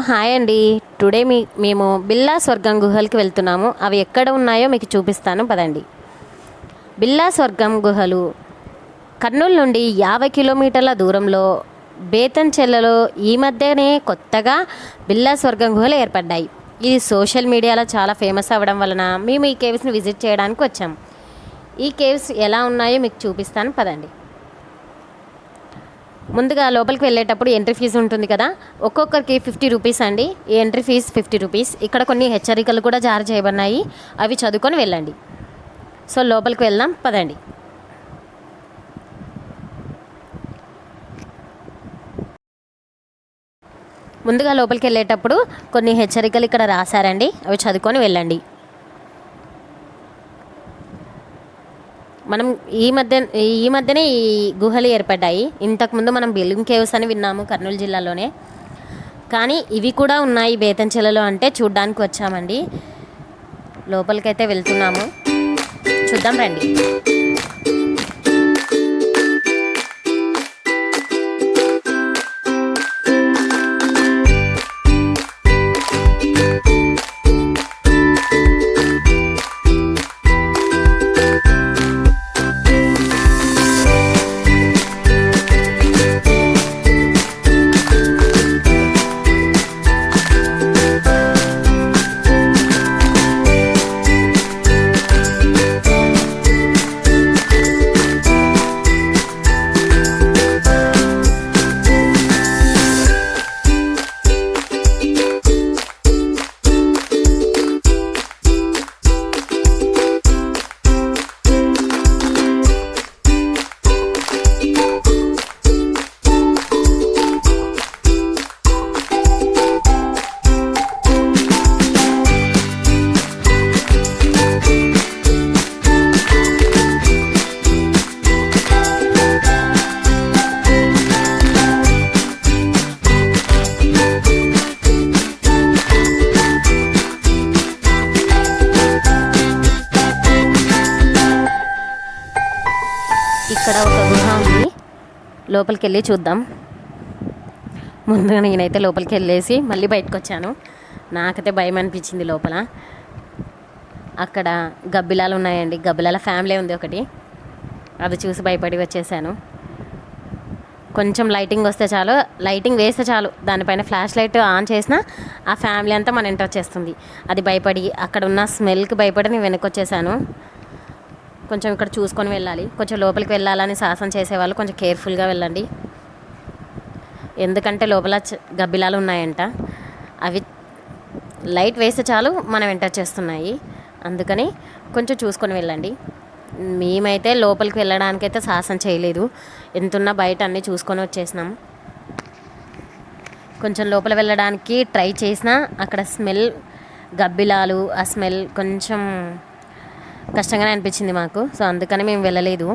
Hi అండి. Today మేము బిల్లా స్వర్గం గుహలకి వెళ్తున్నాము. అవి ఎక్కడ ఉన్నాయో మీకు చూపిస్తాను పదండి. బిల్లా స్వర్గం గుహలు కర్నూలు నుండి 50 కిలోమీటర్ల దూరంలో బేతంచెర్లలో ఈ మధ్యనే కొత్తగా బిల్లా స్వర్గం గుహలు ఏర్పడ్డాయి. ఇది సోషల్ మీడియాలో చాలా ఫేమస్ అవ్వడం వలన మేము ఈ కేవ్స్ని విజిట్ చేయడానికి వచ్చాము. ఈ కేవ్స్ ఎలా ఉన్నాయో మీకు చూపిస్తాను పదండి. ముందుగా లోపలికి వెళ్ళేటప్పుడు ఎంట్రీ ఫీజు ఉంటుంది కదా, ఒక్కొక్కరికి 50 రూపీస్ అండి. ఈ ఎంట్రీ ఫీజు 50 రూపీస్. ఇక్కడ కొన్ని హెచ్చరికలు కూడా జారీ చేయబడినాయి, అవి చదువుకొని వెళ్ళండి. సో లోపలికి వెళ్దాం పదండి. ముందుగా లోపలికి వెళ్ళేటప్పుడు కొన్ని హెచ్చరికలు ఇక్కడ రాశారండి, అవి చదువుకొని వెళ్ళండి. మనం ఈ మధ్యనే ఈ గుహలు ఏర్పడ్డాయి. ఇంతకుముందు మనం బెలూమ్ కేవ్స్ అని విన్నాము కర్నూలు జిల్లాలోనే, కానీ ఇవి కూడా ఉన్నాయి బేతంచెర్లలో అంటే చూడ్డానికి వచ్చామండి. లోపలికైతే వెళ్తున్నాము, చూద్దాం రండి. ఇక్కడ ఒక గుహ ఉంది, లోపలికి వెళ్ళి చూద్దాం. ముందుగా నేనైతే లోపలికి వెళ్ళేసి మళ్ళీ బయటకు వచ్చాను. నాకైతే భయం అనిపించింది లోపల. అక్కడ గబ్బిలాలు ఉన్నాయండి, గబ్బిలాల ఫ్యామిలీ ఉంది ఒకటి, అది చూసి భయపడి వచ్చేసాను. కొంచెం లైటింగ్ వస్తే చాలు, లైటింగ్ వేస్తే చాలు, దానిపైన ఫ్లాష్ లైట్ ఆన్ చేసినా ఆ ఫ్యామిలీ అంతా మన ఇంట వచ్చేస్తుంది. అది భయపడి అక్కడ ఉన్న స్మెల్కి భయపడి నేను వెనక్కి వచ్చేసాను. కొంచెం ఇక్కడ చూసుకొని వెళ్ళాలి. కొంచెం లోపలికి వెళ్ళాలని సాహసం చేసేవాళ్ళు కొంచెం కేర్ఫుల్గా వెళ్ళండి, ఎందుకంటే లోపల గబ్బిలాలు ఉన్నాయంట. అవి లైట్ వేస్తే చాలు మనం వెంట వచ్చేస్తున్నాయి, అందుకని కొంచెం చూసుకొని వెళ్ళండి. మేమైతే లోపలికి వెళ్ళడానికైతే సాహసం చేయలేదు, ఎంతున్నా బయట అన్నీ చూసుకొని వచ్చేసినాం. కొంచెం లోపల వెళ్ళడానికి ట్రై చేసినా అక్కడ స్మెల్, గబ్బిలాలు, ఆ స్మెల్ కొంచెం కష్టంగానే అనిపించింది మాకు. సో అందుకని మేము వెళ్ళలేదు.